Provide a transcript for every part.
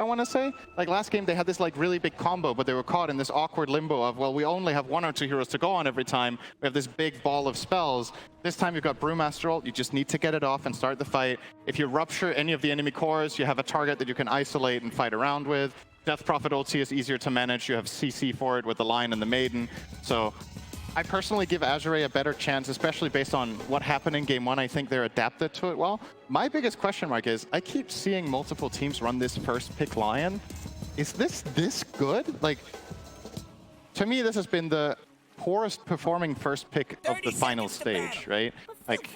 want to say. Like last game, they had this like really big combo, but they were caught in this awkward limbo of, well, we only have 1 or 2 heroes to go on every time. We have this big ball of spells. This time you've got Brewmaster ult. You just need to get it off and start the fight. If you rupture any of the enemy cores, you have a target that you can isolate and fight around with. Death Prophet ulti is easier to manage. You have CC for it with the Lion and the Maiden. So I personally give Azure Ray a better chance, especially based on what happened in Game 1. I think they're adapted to it well. My biggest question mark is, I keep seeing multiple teams run this first pick Lion. Is this good? Like, to me, this has been the poorest performing first pick of the final stage, right? Like,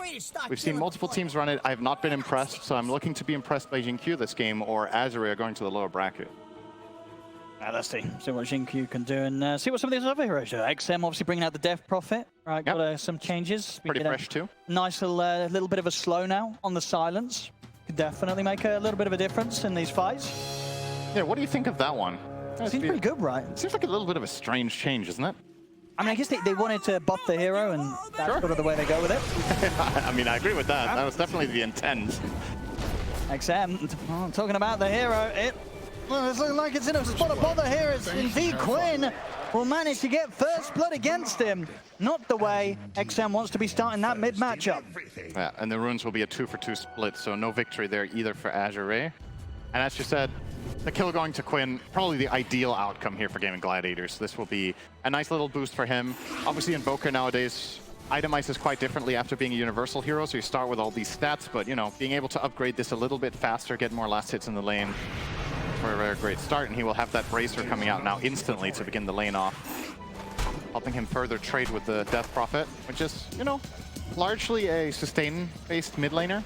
we've seen multiple teams run it. I have not been impressed, so I'm looking to be impressed by Jin-Q this game, or Azure Ray are going to the lower bracket. Let's see what Jin-Q can do and see what some of these other heroes do. XM obviously bringing out the Death Prophet. Right, yep. Got some changes. Pretty fresh too. Nice little bit of a slow now on the silence. Could definitely make a little bit of a difference in these fights. Yeah, what do you think of that one? Seems pretty good, right? Seems like a little bit of a strange change, isn't it? I mean, I guess they wanted to buff the hero, and that's sort of the way they go with it. I mean, I agree with that. That was definitely the intent. XM, talking about the hero, well, it's looking like it's in a spot of bother here. It's indeed Quinn will manage to get first blood against him. Not the way XM wants to be starting that mid matchup. Yeah, and the runes will be a 2-for-2 split, so no victory there either for Azure Ray. And as you said, the kill going to Quinn, probably the ideal outcome here for Gaimin Gladiators. This will be a nice little boost for him. Obviously, Invoker nowadays itemizes quite differently after being a universal hero, so you start with all these stats, but you know, being able to upgrade this a little bit faster, get more last hits in the lane, for a very great start, and he will have that bracer coming out now instantly to begin the lane off, helping him further trade with the Death Prophet, which is, you know, largely a sustain-based mid laner.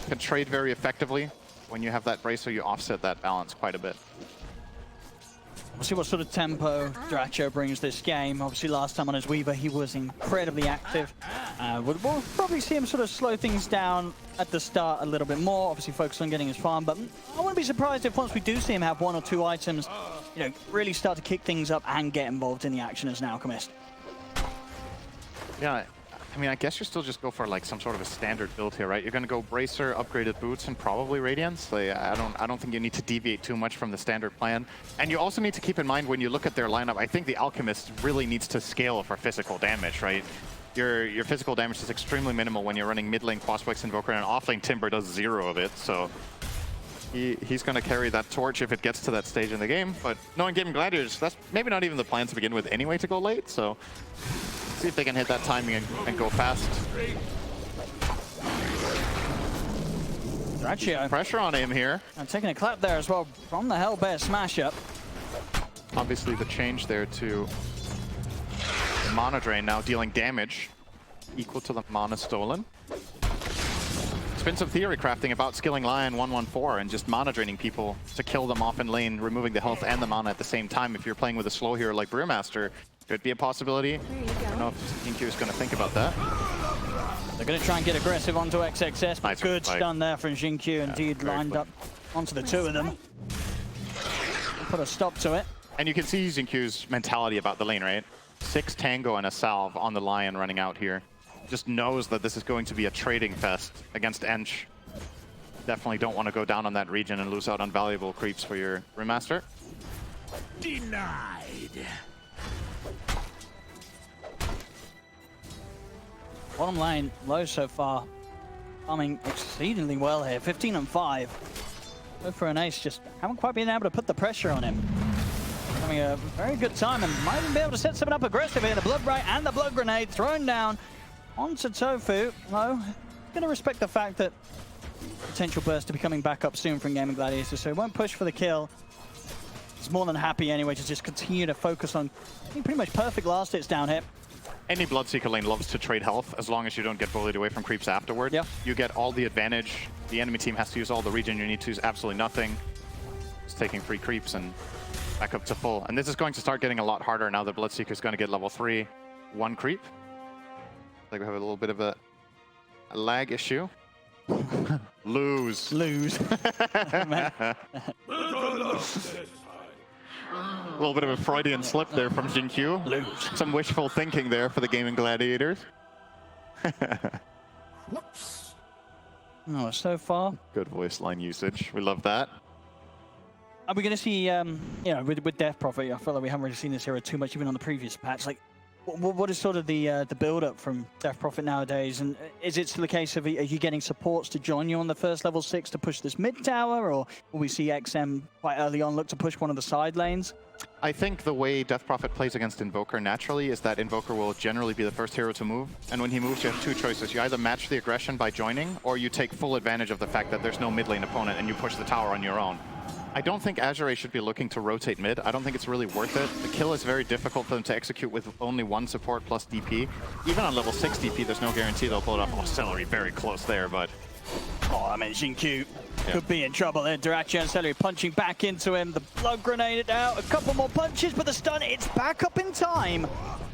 Can trade very effectively. When you have that bracer, you offset that balance quite a bit. We'll see what sort of tempo Dyrachyo brings this game. Obviously, last time on his Weaver, he was incredibly active. We'll probably see him sort of slow things down at the start a little bit more, obviously focus on getting his farm, but I wouldn't be surprised if once we do see him have 1 or 2 items, you know, really start to kick things up and get involved in the action as an alchemist. Yeah, I mean, I guess you still just go for like some sort of a standard build here, right? You're going to go Bracer, upgraded boots, and probably Radiance. Like, I don't think you need to deviate too much from the standard plan. And you also need to keep in mind when you look at their lineup, I think the Alchemist really needs to scale for physical damage, right? Your physical damage is extremely minimal when you're running mid lane Quaswex Invoker, and off lane Timber does 0 of it. So he's going to carry that torch if it gets to that stage in the game. But knowing Gaimin Gladiators, that's maybe not even the plan to begin with anyway to go late. So see if they can hit that timing and go fast. Dyrachyo. Pressure on him here. And taking a clap there as well from the Hellbear smash up. Obviously the change there to the mana drain now dealing damage equal to the mana stolen. It's been some theory crafting about skilling Lion 114 and just mana draining people to kill them off in lane, removing the health and the mana at the same time. If you're playing with a slow hero like Brewmaster, could be a possibility. I don't know if Jin-Q is going to think about that. They're going to try and get aggressive onto XXS, but nice good fight. stun there from Jin-Q, indeed lined up onto the 2 of them. Put a stop to it. And you can see Jin-Q's mentality about the lane, right? 6 Tango and a Salve on the Lion running out here. Just knows that this is going to be a trading fest against Ench. Definitely don't want to go down on that region and lose out on valuable creeps for your Remaster. Denied. Bottom lane low so far, farming exceedingly well here. 15 and 5. Go for an ace, just haven't quite been able to put the pressure on him. Having a very good time and might even be able to set something up aggressive here. The Blood Bright and the Blood Grenade thrown down onto Tofu. No, gonna respect the fact that potential burst to be coming back up soon from Gaimin Gladiator, so he won't push for the kill. He's more than happy anyway to just continue to focus on pretty much perfect last hits down here. Any Bloodseeker lane loves to trade health as long as you don't get bullied away from creeps afterward. Yeah. You get all the advantage. The enemy team has to use all the regen. You need to use absolutely nothing. Just taking free creeps and back up to full. And this is going to start getting a lot harder now that Bloodseeker is going to get level 3. 1 creep. Like we have a little bit of a lag issue. Lose. A little bit of a Freudian slip there from Jin-Q. Some wishful thinking there for the Gaimin Gladiators. Oh, so far. Good voice line usage. We love that. Are we going to see, you know, with Death Prophet, I feel like we haven't really seen this hero too much, even on the previous patch. Like, what is sort of the build-up from Death Prophet nowadays? And is it still the case of, are you getting supports to join you on the first level 6 to push this mid tower, or will we see XM quite early on look to push one of the side lanes? I think the way Death Prophet plays against Invoker naturally is that Invoker will generally be the first hero to move. And when he moves, you have two choices. You either match the aggression by joining, or you take full advantage of the fact that there's no mid lane opponent and you push the tower on your own. I don't think Azure Ray should be looking to rotate mid. I don't think it's really worth it. The kill is very difficult for them to execute with only one support plus DP. Even on level 6 DP, there's no guarantee they'll pull it off. Oh, Seleri very close there, but... Oh, I mean, Xingqiu could be in trouble there. Dyrachyo and Seleri punching back into him. The blood grenade out. A couple more punches, but the stun, it's back up in time.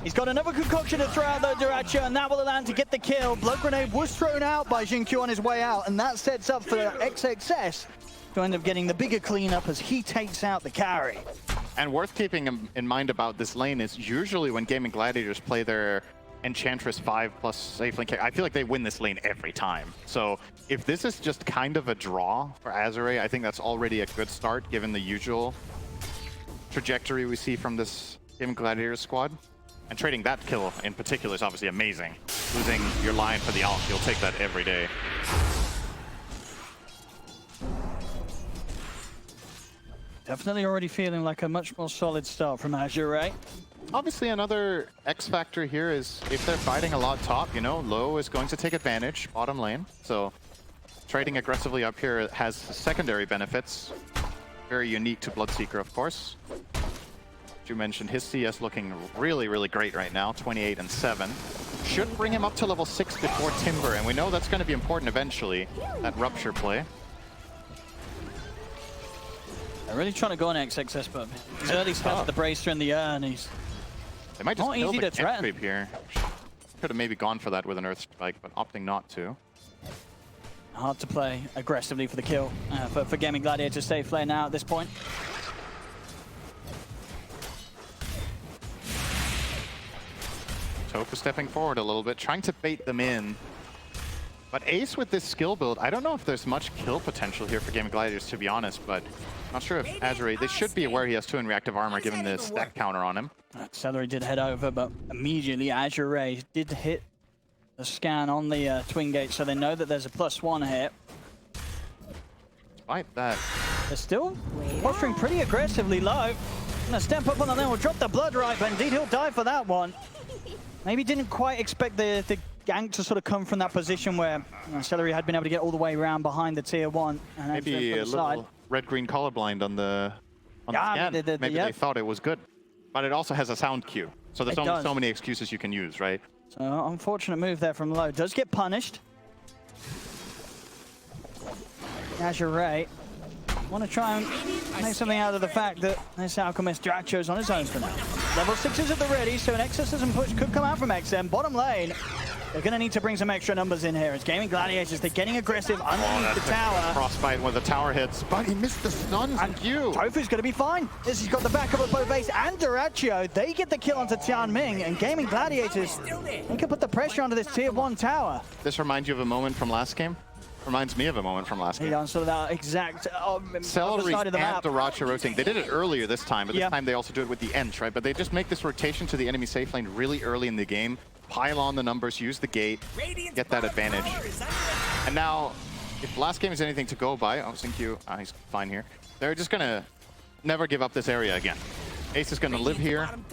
He's got another concoction to throw out though, Dyrachyo, and that will allow him to get the kill. Blood grenade was thrown out by Xingqiu on his way out, and that sets up for XXS to end up getting the bigger cleanup as he takes out the carry. And worth keeping in mind about this lane is usually when Gaimin Gladiators play their Enchantress 5 plus safe lane, I feel like they win this lane every time. So if this is just kind of a draw for Azure Ray, I think that's already a good start given the usual trajectory we see from this Gaimin Gladiators squad. And trading that kill in particular is obviously amazing. Losing your line for the ult, you'll take that every day. Definitely already feeling like a much more solid start from Azure Ray. Obviously, another X factor here is if they're fighting a lot top, you know, low is going to take advantage, bottom lane. So trading aggressively up here has secondary benefits. Very unique to Bloodseeker, of course. You mentioned his CS looking really, really great right now, 28 and 7. Should bring him up to level 6 before Timber, and we know that's going to be important eventually, that Rupture play. They're really trying to go on XXS, but he's early started the Bracer and the Urn. He's they might just not kill easy the to threaten. creep here. Could have maybe gone for that with an Earth Spike, but opting not to. Hard to play aggressively for the kill for Gaimin Gladiator to stay flare now at this point. Tofu stepping forward a little bit, trying to bait them in. But Ace with this skill build, I don't know if there's much kill potential here for Gaimin Gladiators, to be honest, but not sure if Azure Ray, they should be aware he has 2 in reactive armor given the stack counter on him. Seleri did head over, but immediately Azure Ray did hit the scan on the twin gate, so they know that there's a +1 hit. Despite that, They're still posturing pretty aggressively low. Gonna step up on the lane, will drop the blood right, but indeed he'll die for that one. Maybe didn't quite expect the gank to sort of come from that position where Seleri had been able to get all the way around behind the tier 1. And maybe a little red-green colorblind on the scan. Maybe they thought it was good. But it also has a sound cue. So there's only so many excuses you can use, right? So unfortunate move there from low. Does get punished. Azure Ray want to try and make something out of the fact that this Alchemist Dyrachyo's on his own for now. Level 6 is at the ready, so an exorcism push could come out from XM. Bottom lane, they're going to need to bring some extra numbers in here. It's Gaimin Gladiators, they're getting aggressive underneath the tower. Frostbite when the tower hits, but he missed the stuns and you. Tofu's going to be fine. This has got the backup of both Ace and Dyrachyo. They get the kill onto Tianming, and Gaimin Gladiators, they can put the pressure onto this tier 1 tower. This reminds you of a moment from last game? Reminds me of a moment from last game. Yeah, so that exact Seleri side of the and map. Dyrachyo rotating. They did it earlier this time, but this time they also do it with the Ents, right? But they just make this rotation to the enemy safe lane really early in the game, pile on the numbers, use the gate, get that advantage. And now, if last game is anything to go by, oh, Xingqiu, he's fine here. They're just gonna never give up this area again. Ace is going to live here, and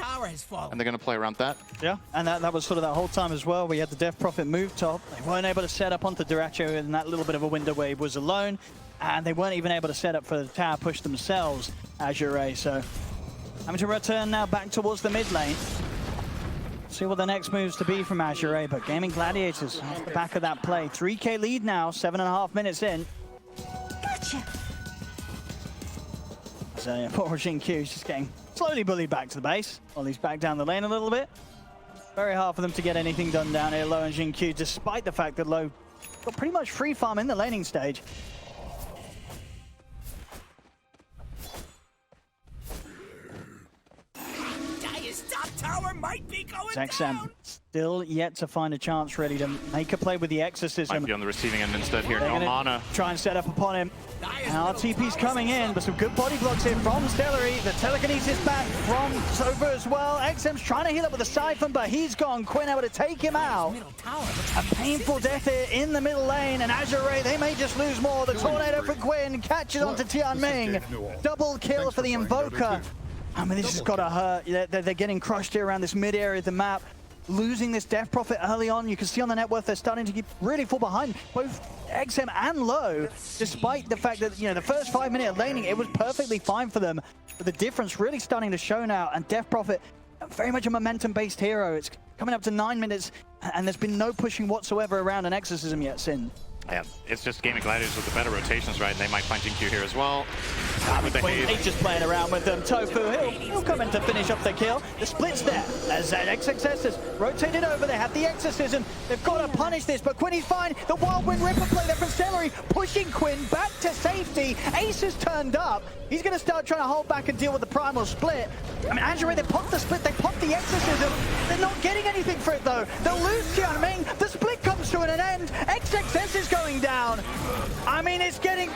they're going to play around that. Yeah, and that was sort of that whole time as well. We had the Death Prophet move top. They weren't able to set up onto Dyrachyo in that little bit of a window where he was alone, and they weren't even able to set up for the tower push themselves, Azure Ray. So having to return now back towards the mid lane. See what the next moves to be from Azure Ray, but Gaimin Gladiators off the back of that play. 3K lead now, 7.5 minutes in. Gotcha. So yeah, poor Xingqiu is just getting slowly bullied back to the base. Well, he's back down the lane a little bit. Very hard for them to get anything done down here, Low and Xingqiu, despite the fact that Low got pretty much free farm in the laning stage. Tower might be going XM still yet to find a chance really to make a play with the exorcism. Might be on the receiving end instead here. They're No mana. Try and set up upon him. Now TP's coming in, but some good body blocks here from Seleri. The telekinesis back from Tofu as well. XM's trying to heal up with a siphon, but he's gone. Quinn able to take him out. A painful death here in the middle lane, and Azure Ray, they may just lose more. The tornado for Quinn catches onto Tianming. Double kill for the Invoker. I mean, this has got to hurt. They're getting crushed here around this mid area of the map. Losing this Death Prophet early on, you can see on the net worth they're starting to get really fall behind, both XM and Low, despite the fact that, you know, the first 5 minutes of laning, it was perfectly fine for them. But the difference really starting to show now, and Death Prophet, very much a momentum-based hero. It's coming up to 9 minutes, and there's been no pushing whatsoever around an Exorcism yet, Sin. Yeah, it's just Gaimin Gladiators with the better rotations, right? And they might find GQ here as well. With the He's just playing around with them. Tofu, he'll come in to finish up the kill. The split's there. As XXS has rotated over, they have the Exorcism. They've got to punish this, but Quinn is fine. The Whirlwind Ripper play there from Seleri, pushing Quinn back to safety. Ace has turned up. He's going to start trying to hold back and deal with the Primal Split. I mean, Azure Ray, they popped the Split, they popped the Exorcism. They're not getting anything for it, though. They'll lose Tianming. The Split comes to an end. XXS is going down. I mean, it's getting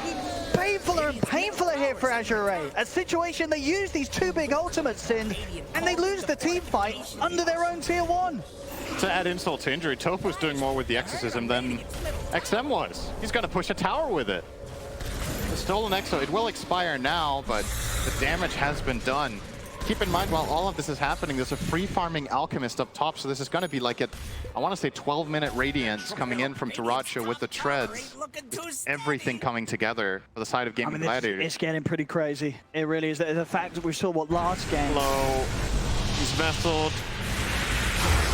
painfuler and painfuler here for Azure Ray. A situation they use these two big ultimates in, and they lose the team fight under their own tier 1. To add insult to injury, Tofu's doing more with the Exorcism than XM was. He's got to push a tower with it. The stolen Exo, it will expire now, but the damage has been done. Keep in mind, while all of this is happening, there's a free farming Alchemist up top, so this is going to be like I want to say 12-minute Radiance coming in from Dyrachyo with the treads. Everything coming together for the side of Gaimin Gladiator. It's getting pretty crazy. It really is. The fact that we saw what last game. Low, he's vesseled,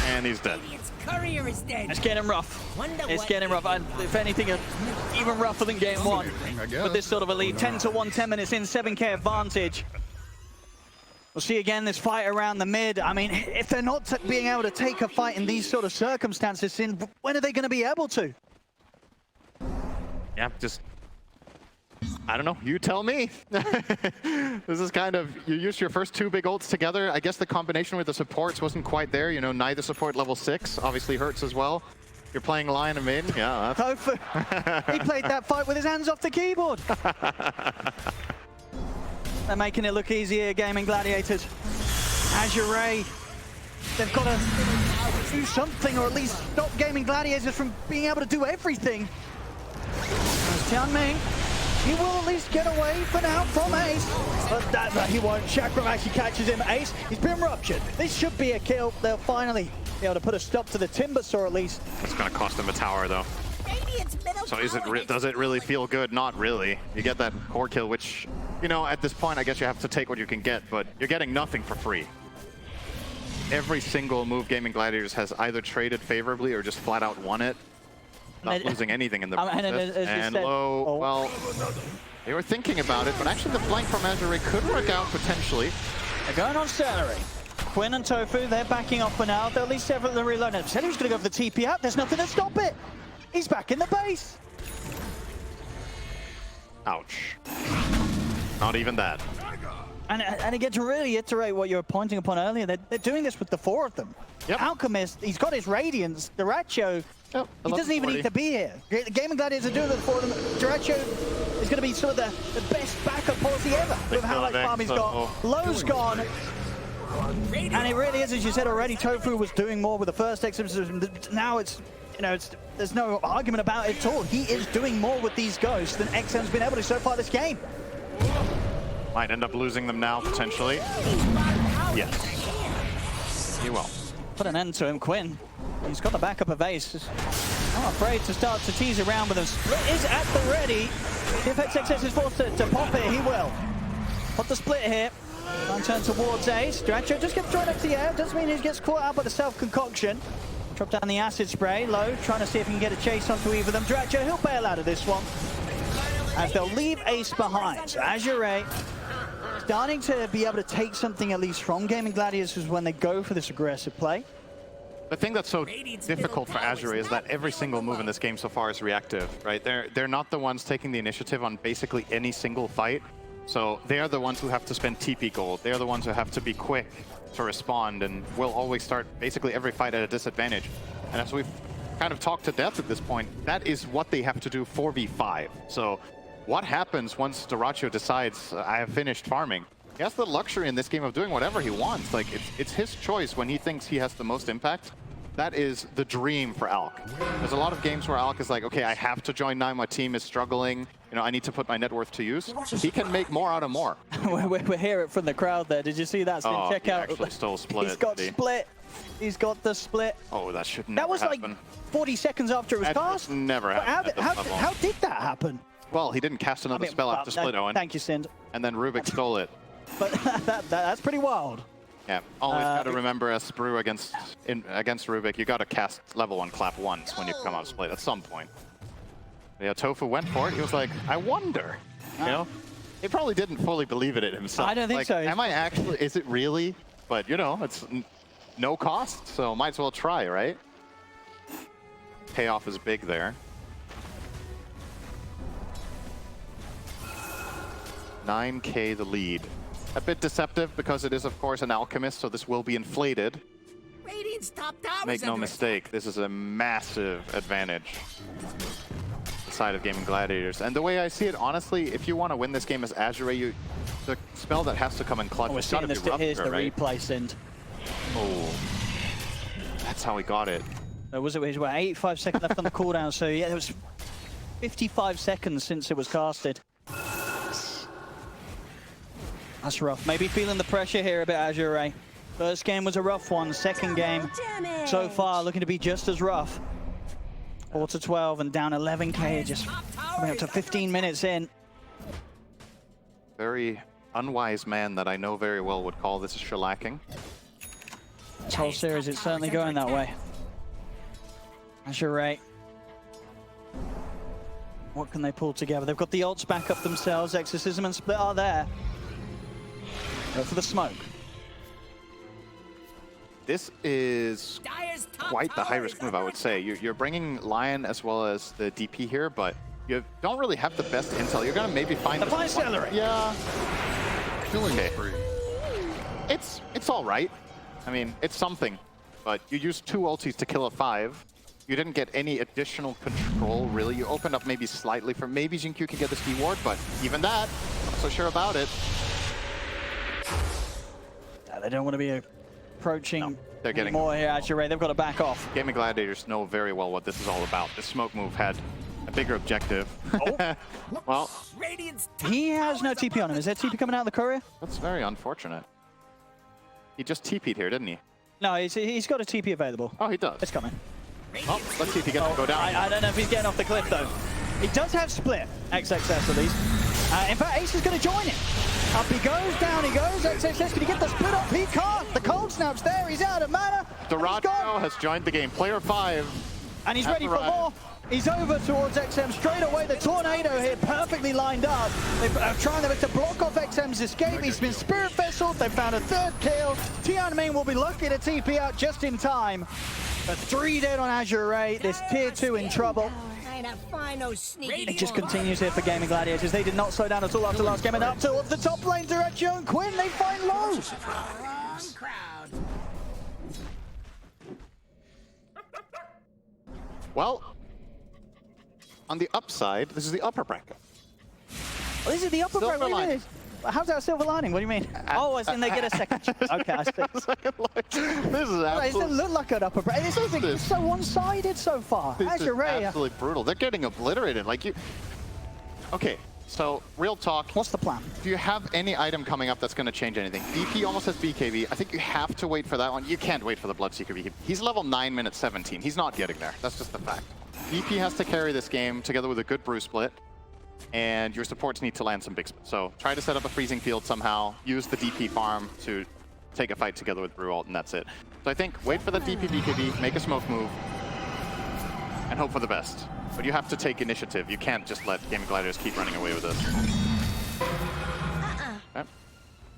and he's dead. Courier is dead. It's getting rough. It's getting rough. And if anything, even rougher than game 1. With this sort of a lead, 10-1, 10 minutes in, 7k advantage. We'll see again this fight around the mid. I mean, if they're not being able to take a fight in these sort of circumstances, when are they going to be able to? Yeah, just, I don't know, you tell me. This is kind of, you used your first 2 big ults together. I guess the combination with the supports wasn't quite there. You know, neither support level 6 obviously hurts as well. You're playing Lion and Maiden, yeah. Tofu, he played that fight with his hands off the keyboard. They're making it look easier, Gaimin Gladiators. Azure Ray, they've got to do something, or at least stop Gaimin Gladiators from being able to do everything. Tianming, he will at least get away for now from Ace. But he won't. Chakram actually catches him. Ace, he's been ruptured. This should be a kill. They'll finally be able to put a stop to the Timbersaw at least. It's going to cost them a tower, though. So does it really feel good? Not really. You get that core kill, which, you know, at this point, I guess you have to take what you can get, but you're getting nothing for free. Every single move Gaimin Gladiators has either traded favorably or just flat out won it. Not losing anything in the process. And Low, well, they were thinking about it, but actually the flank from Azure Ray could work out potentially. They're going on Seleri. Quinn and Tofu, they're backing off for now. They'll at least have the reload. Seleri's going to go for the TP out. There's nothing to stop it. He's back in the base. Ouch. Not even that. And again, to really iterate what you were pointing upon earlier, they're doing this with the 4 of them. Yep. Alchemist, he's got his Radiance. Dyrachyo, he doesn't even need to be here. Gaimin Gladiators are doing it for them. Dyrachyo is going to be sort of the best backup policy ever with how much farm he's got. Low's gone. And it really is, as you said already, Tofu was doing more with the first Exorcism. Now it's, you know, there's no argument about it at all. He is doing more with these ghosts than XM's been able to so far this game. Might end up losing them now, potentially. Yes. He will. Put an end to him, Quinn. He's got the backup of Ace. Not afraid to start to tease around with him. Split is at the ready. If XXS is forced to pop it, he will. Put the split here. And turn towards Ace. Dyrachyo just gets thrown up to the air. Doesn't mean he gets caught out by the self-concoction. Drop down the acid spray. Low, trying to see if he can get a chase onto either of them. Dyrachyo, he'll bail out of this one, as they'll leave Ace behind. So Azure Ray starting to be able to take something at least from Gaimin Gladiators when they go for this aggressive play. The thing that's so difficult for Azure Ray is that every single move in this game so far is reactive, right? They're not the ones taking the initiative on basically any single fight. So they are the ones who have to spend TP gold. They are the ones who have to be quick to respond, and will always start basically every fight at a disadvantage. And as we've kind of talked to death at this point, that is what they have to do 4v5. So what happens once Dyrachyo decides I have finished farming? He has the luxury in this game of doing whatever he wants. Like, it's his choice when he thinks he has the most impact. That is the dream for Alk. There's a lot of games where Alk is like, okay, I have to join now, my team is struggling. You know, I need to put my net worth to use. He can make more out of more. we hear it from the crowd there. Did you see that? Oh, Check he out. actually stole split. He's got split. He's got the split. Oh, that should never That was happen. like 40 seconds after it was That cast. never happened at this level. How did that happen? Well, he didn't cast another spell after split, Owen. Thank you, Sind. And then Rubick stole it. But that's pretty wild. Yeah, always got to remember as Brew against Rubick, you got to cast level 1 clap once when you come out of split at some point. Yeah, Tofu went for it. He was like, I wonder. You know, he probably didn't fully believe in it himself. I don't think like, so. Am I actually? Is it really? But you know, it's no cost, so might as well try, right? Payoff is big there. 9K the lead. A bit deceptive because it is, of course, an alchemist, so this will be inflated. Radiant's top tower's Make no under mistake, this is a massive advantage. The side of Gaimin Gladiators. And the way I see it, honestly, if you want to win this game as Azure Ray, the spell that has to come in clutch We're has got seeing to this. be Here's Rupture, the right? replay, Sind. Oh, that's how he got it. Was it 85 seconds left on the cooldown? So yeah, there was 55 seconds since it was casted. That's rough. Maybe feeling the pressure here a bit, Azure Ray. First game was a rough one. Second game, so far, looking to be just as rough. 4-12 and down 11K, just coming up to 15 minutes in. Very unwise man that I know very well would call this a shellacking. This whole series, it's certainly going that way. Azure Ray. What can they pull together? They've got the ults back up themselves. Exorcism and Split are there. Go for the smoke. This is quite the high-risk move, I would say. You're bringing Lion as well as the DP here, but you don't really have the best intel. You're going to maybe find... The fine seleri. Yeah. Killing Okay. spree. It's all right. I mean, it's something. But you used 2 ultis to kill a 5. You didn't get any additional control, really. You opened up maybe slightly for maybe Jinkyu can get this ward, but even that, not so sure about it. They don't want to be approaching they're getting more here, Azure Ray. They've got to back off. Gaimin Gladiators know very well what this is all about. This smoke move had a bigger objective. Oh. Well, Radiant's top He has no tower's TP on him. Is there TP coming out of the courier? that's very unfortunate. He just TP'd here, didn't he? No, he's got a TP available. Oh, he does. It's coming. Oh, let's see if he gets to go down. I don't know if he's getting off the cliff, though. He does have split, XXS at least. In fact, Ace is going to join him. Up he goes, down he goes. XXS, can he get the split up? He can't. The cold snap's there. He's out of mana. Dyrachyo has joined the game. Player 5. And he's Has ready for arrived. more. He's over towards XM straight away. The tornado here perfectly lined up. They're trying their best to block off XM's escape. He's been Spirit Vesseled. They found a 3rd kill. Tianmin will be lucky to TP out just in time. But 3 dead on Azure Ray. This tier 2 in trouble. It just continues here for Gaimin Gladiators. They did not slow down at all after last game. And up towards the top lane, Dyrachyo and Quinn, they find low. Well, on the upside, this is the upper bracket. Well, this is the upper Silver bracket. What do you lining. mean? How's that a silver lining? What do you mean? Oh, as in they get a second. Okay, I see. This is It doesn't absolutely, look like an upper bracket. It's so one-sided so far. this is Azure Ray. absolutely brutal. They're getting obliterated. Like you. Okay, so real talk. What's the plan? Do you have any item coming up that's going to change anything? DP almost has BKB. I think you have to wait for that one. You can't wait for the Bloodseeker BKB. He's level 9 minutes 17. He's not getting there. That's just the fact. DP has to carry this game together with a good brew split. And your supports need to land some big splits. So try to set up a freezing field somehow. Use the DP farm to take a fight together with brew ult, and that's it. So I think wait for the DP BKB, make a smoke move, and hope for the best. But you have to take initiative. You can't just let Gaimin Gladiators keep running away with this. Okay.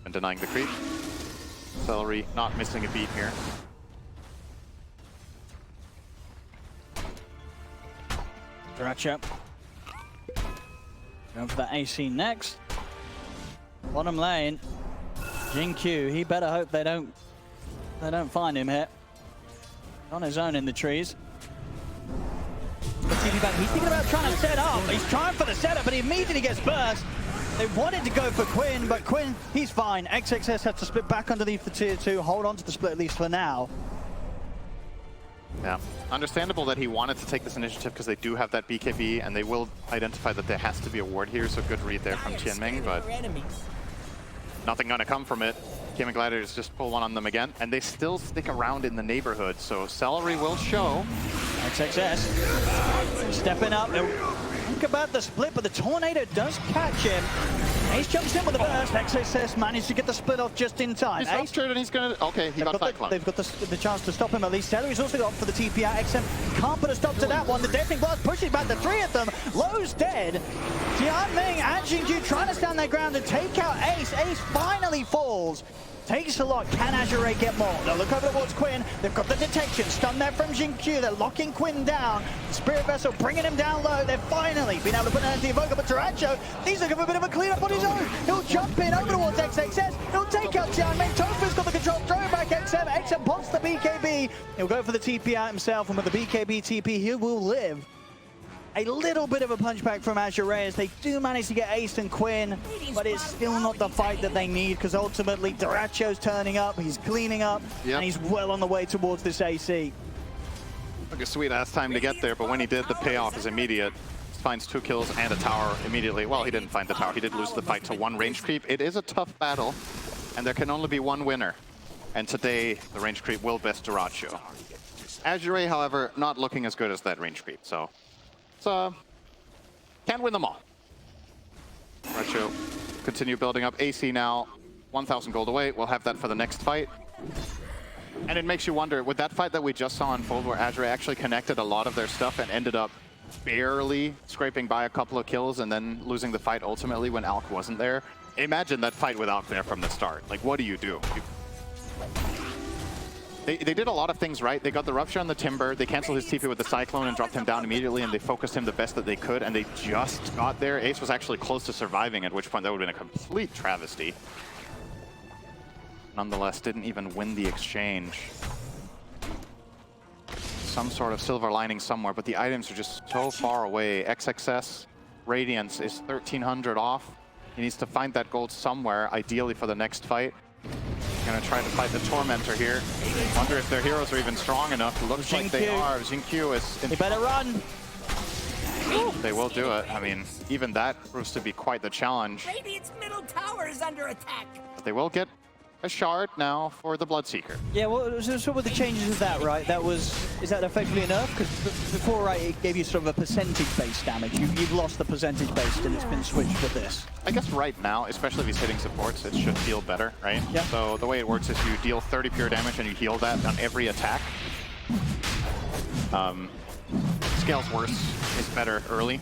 And denying the creep. Seleri not missing a beat here. Dyrachyo. Going for that AC next. Bottom lane. Jinkyu, he better hope they don't find him here. On his own in the trees. The TP energy back. He's thinking about trying to set up. He's trying for the setup, but he immediately gets burst. They wanted to go for Quinn, but Quinn, he's fine. XXS has to split back underneath the tier 2, hold on to the split at least for now. Yeah, understandable that he wanted to take this initiative because they do have that BKB, and they will identify that there has to be a ward here, so good read there from Tianming, but nothing gonna come from it. Gaimin Gladiators just pull one on them again, and they still stick around in the neighborhood, so Seleri will show. XXS stepping up. Think about the split, but the Tornado does catch him. Ace jumps in with a burst. XXS managed to get the split off just in time. He's frustrated and he's gonna... Okay, he got cyclone. They've got the chance to stop him at least. Seleri's also got for the TP out. XM can't put a stop to that one. The Deafening Blast pushing back the three of them. Low's dead. Tianming and Xingqiu trying to stand their ground and take out Ace. Ace finally falls. Takes a lot. Can Azure Ray get more? They'll look over towards Quinn. They've got the detection. Stun there from Xingqiu. They're locking Quinn down. Spirit Vessel bringing him down low. They've finally been able to put an anti-evoker, but Dyrachyo, he's looking for a bit of a cleanup on his own. He'll jump in over towards XXS. He'll take out Tianming. Tofu's got the control. Throw it back XM. XM pops the BKB. He'll go for the TP out himself, and with the BKB TP, he will live. A little bit of a punchback from Azure Ray as they do manage to get Ace and Quinn, but it's still not the fight that they need because ultimately Dyrachyo's turning up, he's cleaning up, and he's well on the way towards this AC. Took a sweet ass time to get there, but when he did, the payoff is immediate. He finds 2 kills and a tower immediately. Well, he didn't find the tower, he did lose the fight to 1 range creep. It is a tough battle, and there can only be one winner. And today, the range creep will best Dyrachyo. Azure Ray, however, not looking as good as that range creep, so... can't win them all. Dyrachyo continue building up. AC now, 1,000 gold away. We'll have that for the next fight. And it makes you wonder, with that fight that we just saw unfold where Azure actually connected a lot of their stuff and ended up barely scraping by a couple of kills and then losing the fight ultimately when Alk wasn't there. Imagine that fight with Alk there from the start. Like, what do you do? They did a lot of things right. They got the Rupture on the Timber, they canceled his TP with the Cyclone and dropped him down immediately, and they focused him the best that they could, and they just got there. Ace was actually close to surviving, at which point that would have been a complete travesty. Nonetheless, didn't even win the exchange. Some sort of silver lining somewhere, but the items are just so far away. XXS Radiance is 1,300 off. He needs to find that gold somewhere, ideally for the next fight. Gonna try to fight the Tormentor here. Wonder if their heroes are even strong enough. Looks like they are. Xingqiu is... They better run. They will do it. I mean, even that proves to be quite the challenge. Radiant's middle tower is under attack. But they will get a shard now for the Bloodseeker. Yeah, well, so with the changes of that, right, is that effectively enough? Because before, right, it gave you sort of a percentage-based damage. You've lost the percentage-based and it's been switched with this. I guess right now, especially if he's hitting supports, it should feel better, right? Yeah. So the way it works is you deal 30 pure damage and you heal that on every attack. Scale's worse is better early.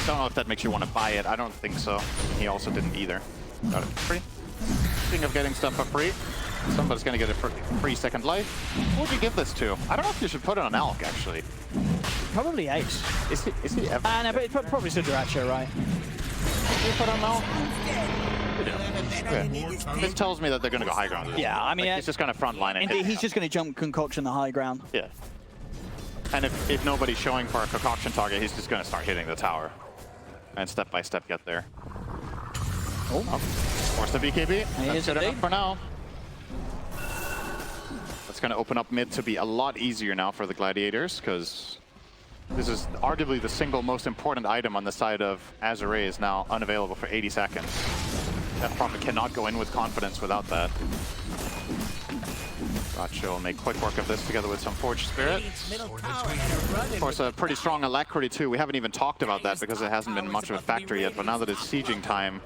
Don't know if that makes you want to buy it. I don't think so. He also didn't either. Got it for free. Speaking of getting stuff for free, somebody's going to get a free second life. Who would you give this to? I don't know if you should put it on Alk, actually. Probably Ace. Is he ever? No, but it's probably still Dyrachyo, right? Should you put on Alk? Okay. This tells me that they're going to go high ground. Yeah, I mean... Like, he's just going to frontline it. Indeed, he's just going to jump Concoction the high ground. Yeah. And if nobody's showing for a Concoction target, he's just going to start hitting the tower. And step by step get there. Oh. Force the BKB. That's good enough for now. That's going to open up mid to be a lot easier now for the Gladiators, because this is arguably the single most important item on the side of Azure Ray is now unavailable for 80 seconds. Death Prophet cannot go in with confidence without that. Dyrachyo will make quick work of this together with some Forged Spirits. Of course, a pretty strong Alacrity too. We haven't even talked about that because it hasn't been much of a factor yet, but now that it's sieging time,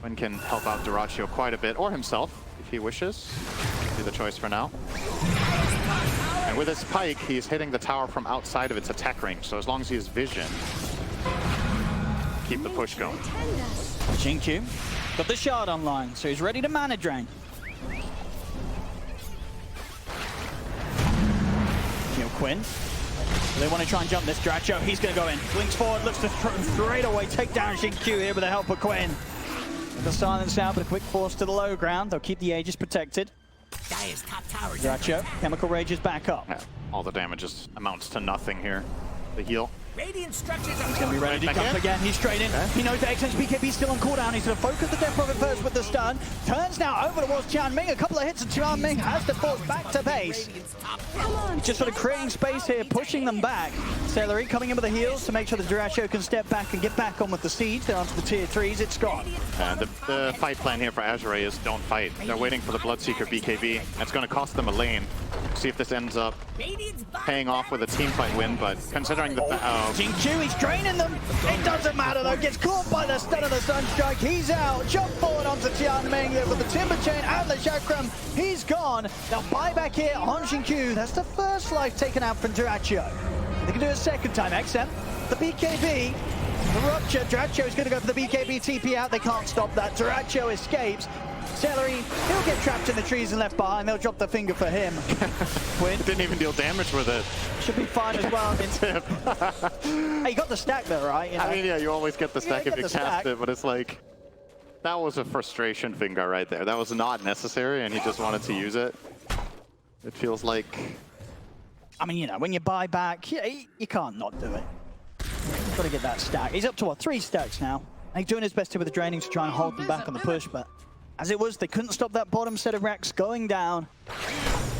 Quinn can help out Dyrachyo quite a bit, or himself, if he wishes. Be the choice for now. And with his pike, he's hitting the tower from outside of its attack range, so as long as he has vision, keep the push going. Xingqiu got the shard online, so he's ready to mana drain. Quinn. They want to try and jump this. Dyrachyo, he's going to go in. Blinks forward, looks to straight away take down Xingqiu here with the help of Quinn. The silence out, but a quick force to the low ground. They'll keep the Aegis protected. Dyrachyo, Chemical Rage is back up. Yeah, all the damage just amounts to nothing here. The heal. Radiant structures are He's going to be ready to Back jump in. again. He's straight in. He knows that XM's BKB's still on cooldown. He's going to focus the Death Prophet first with the stun. Turns now over towards Tianming. A couple of hits and Tianming has to force back to base. He's just sort of creating space here, pushing them back. Seleri coming in with the heals to make sure the Dyrachyo can step back and get back on with the siege. They're onto the tier 3s. It's gone. And the fight plan here for Azure Ray is don't fight. They're waiting for the Bloodseeker BKB. It's going to cost them a lane. See if this ends up paying off with a team fight win, but considering the... Jingju, he's draining them. It doesn't matter though. Gets caught by the stun of the Sunstrike. He's out. Jump forward onto Tianming with the Timber Chain and the Chakram. He's gone. Now buyback here on Jingju. That's the first life taken out from Dyrachyo. They can do it a second time. XM, the BKB, the Rupture. Dyrachyo is going to go for the BKB TP out. They can't stop that. Dyrachyo escapes. Seleri, he'll get trapped in the trees and left behind. They'll drop the finger for him. Quinn Didn't even deal damage with it. should be fine as well. Hey, you got the stack though, right? You know? I mean, yeah, you always get the stack you if get you the cast stack. it, but it's like... That was a frustration finger right there. That was not necessary, and he just wanted to use it. It feels like... I mean, you know, when you buy back, you can't not do it. You've got to get that stack. He's up to, what, 3 stacks now? And he's doing his best here with the draining to try and hold them back on the push, but as it was, they couldn't stop that bottom set of racks going down.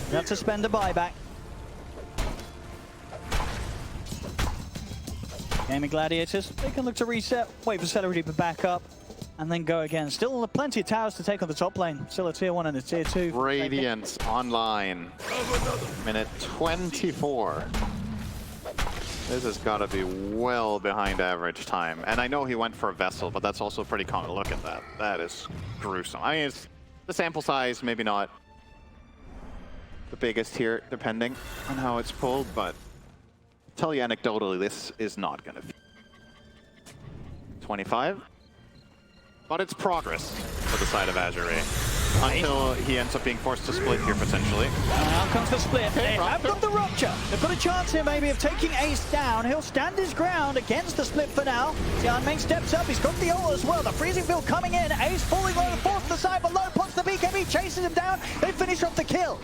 You have to spend a buyback. Gaimin Gladiators, they can look to reset, wait for Seleri to back up, and then go again. Still plenty of towers to take on the top lane. Still a tier 1 and a tier 2. Radiance online. Minute 24. This has got to be well behind average time. And I know he went for a vessel, but that's also pretty common. Look at that. That is gruesome. I mean, it's the sample size, maybe not the biggest here, depending on how it's pulled, but I'll tell you anecdotally, this is not going to be 25. But it's progress for the side of Azure Ray. Until he ends up being forced to split here, potentially. Now comes the split. They have got the Rupture. They've got a chance here maybe of taking Ace down. He'll stand his ground against the split for now. Tianming steps up. He's got the ult as well. The freezing field coming in. Ace falling low, forced to the side below. Puts the BKB, chases him down. They finish off the kill.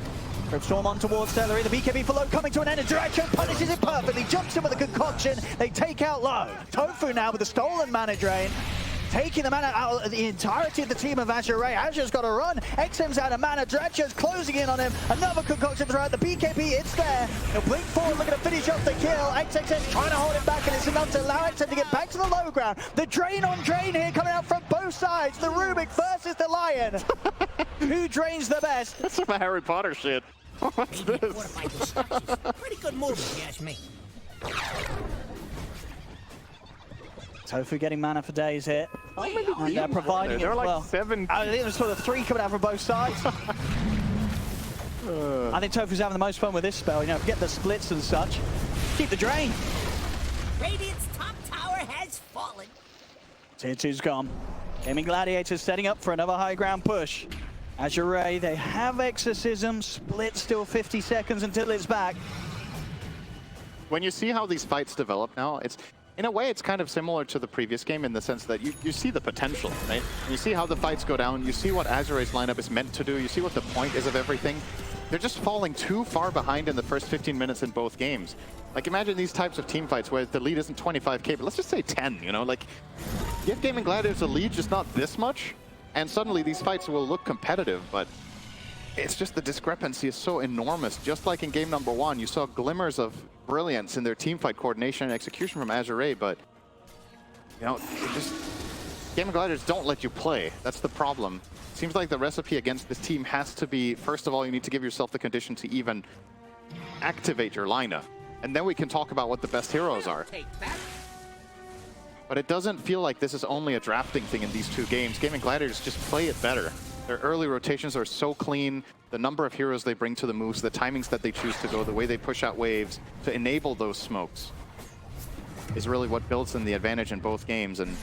Storm on towards Seleri. The BKB for low coming to an end. And Dyrachyo punishes it perfectly. Jumps in with a concoction. They take out low. Tofu now with a stolen mana drain. Taking the mana out of the entirety of the team of Azure Ray. Azure's got to run. XM's out of mana. Dyrachyo's closing in on him. Another concoction throughout the BKB. It's there. He'll blink forward, looking to finish off the kill. XXS trying to hold it back, and it's enough to allow XM to get back to the low ground. The drain on drain here coming out from both sides. The Rubick versus the Lion. Who drains the best? That's some Harry Potter shit. What's this? pretty good move, if you ask me. Tofu getting mana for days here. And they're providing it There are as like well. 7. I think there's sort of 3 coming out from both sides. I think Tofu's having the most fun with this spell. You know, get the splits and such. Keep the drain. Radiant's top tower has fallen. Tier 2's gone. Gaimin Gladiators setting up for another high ground push. Azure Ray, they have Exorcism. Split still 50 seconds until it's back. When you see how these fights develop now, it's in a way it's kind of similar to the previous game in the sense that you see the potential, right? You see how the fights go down, you see what Azure Ray's lineup is meant to do, you see what the point is of everything. They're just falling too far behind in the first 15 minutes in both games. Like, imagine these types of team fights where the lead isn't 25k, but let's just say 10, you know? Like, give Gaimin Gladiators a lead, just not this much, and suddenly these fights will look competitive, but it's just the discrepancy is so enormous. Just like in game number 1, you saw glimmers of brilliance in their teamfight coordination and execution from Azure Ray, but you know, it just Gaimin Gladiators don't let you play. That's the problem. Seems like the recipe against this team has to be, first of all, you need to give yourself the condition to even activate your lineup, and then we can talk about what the best heroes are. But it doesn't feel like this is only a drafting thing in these 2 games. Gaimin Gladiators just play it better. Their early rotations are so clean. The number of heroes they bring to the moves, the timings that they choose to go, the way they push out waves to enable those smokes is really what builds in the advantage in both games. And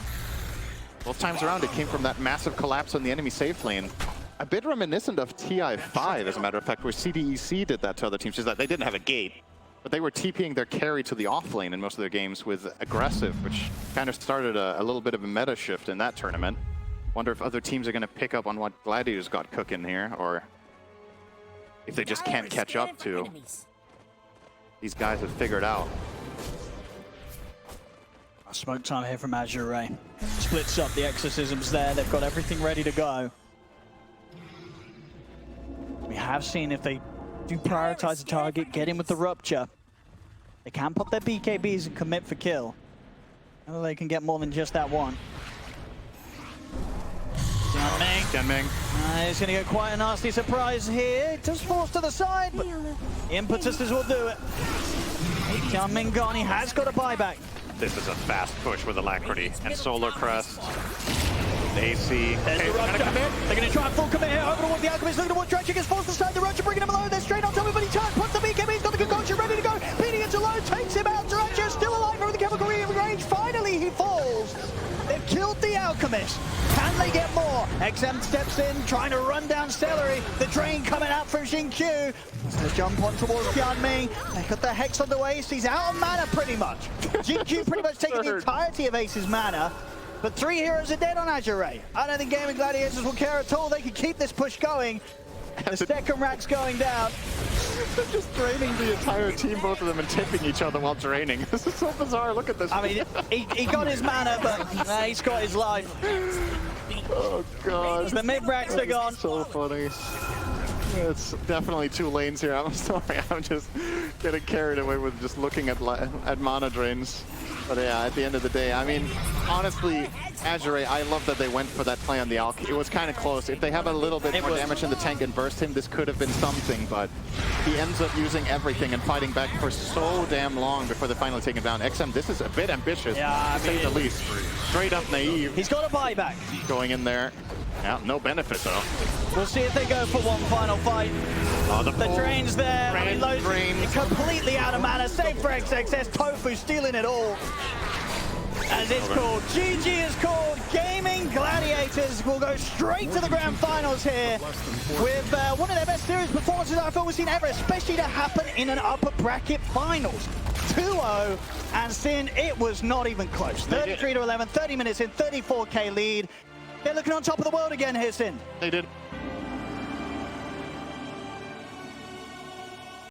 both times around, it came from that massive collapse on the enemy safe lane. A bit reminiscent of TI5, as a matter of fact, where CDEC did that to other teams. Just that they didn't have a gate, but they were TPing their carry to the off lane in most of their games with aggressive, which kind of started a little bit of a meta shift in that tournament. Wonder if other teams are going to pick up on what Gladiators got cooking here, or if they just can't catch up to these guys have figured out. Smoke time here from Azure Ray. Splits up the exorcisms there. They've got everything ready to go. We have seen if they do prioritize the target, get in with the rupture, they can pop their BKBs and commit for kill. Whether they can get more than just that one. Gaimin. He's going to get quite a nasty surprise here. Just forced to the side, but Impetuses will do it. Gaimin gone. He has got a buyback. This is a fast push with Alacrity and Solar Crest. AC. There's the Rupture. They're going to try and full commit here over towards the Alchemist. Look at what Dyrachyo gets forced aside. The Rupture bringing him low. They're straight on top of him, but he turns, puts the BKB. He's got the concoction ready to go. Beating it to low, takes him out. Dyrachyo still alive over the chemical range. Finally, he falls. They've killed the Alchemist. Can they get more? XM steps in, trying to run down Seleri. The drain coming out from Xingqiu. Let's jump on towards Gaimin. They got the Hex on the way. He's out of mana pretty much. Xingqiu pretty much taking the entirety of Ace's mana. But 3 heroes are dead on Azure Ray. I don't think Gaimin Gladiators will care at all. They can keep this push going. The second rack's going down. They're just draining the entire team, both of them, and tipping each other while draining. This is so bizarre. Look at this. I mean, he got his mana, but he's got his life. Oh, God. The mid-racks are gone. So funny. It's definitely 2 lanes here. I'm sorry. I'm just getting carried away with just looking at mana drains. But yeah, at the end of the day, I mean, honestly, Azure Ray, I love that they went for that play on the Alk. It was kind of close. If they have a little bit more damage in the tank and burst him, this could have been something, but he ends up using everything and fighting back for so damn long before they finally take him down. XM, this is a bit ambitious, to say the least. Straight up naive. He's got a buyback. Going in there. Yeah, no benefit, though. We'll see if they go for one final fight. Oh, the drain's there. Drain. Completely out of mana. Save for XXS. Tofu stealing it all. As it's called. GG is called. Gaimin Gladiators will go straight to the grand finals here with one of their best series performances I feel we've seen ever, especially to happen in an upper bracket finals. 2-0, and Sin, it was not even close. 33-11, 30 minutes in, 34k lead. They're looking on top of the world again here, Sin. They did.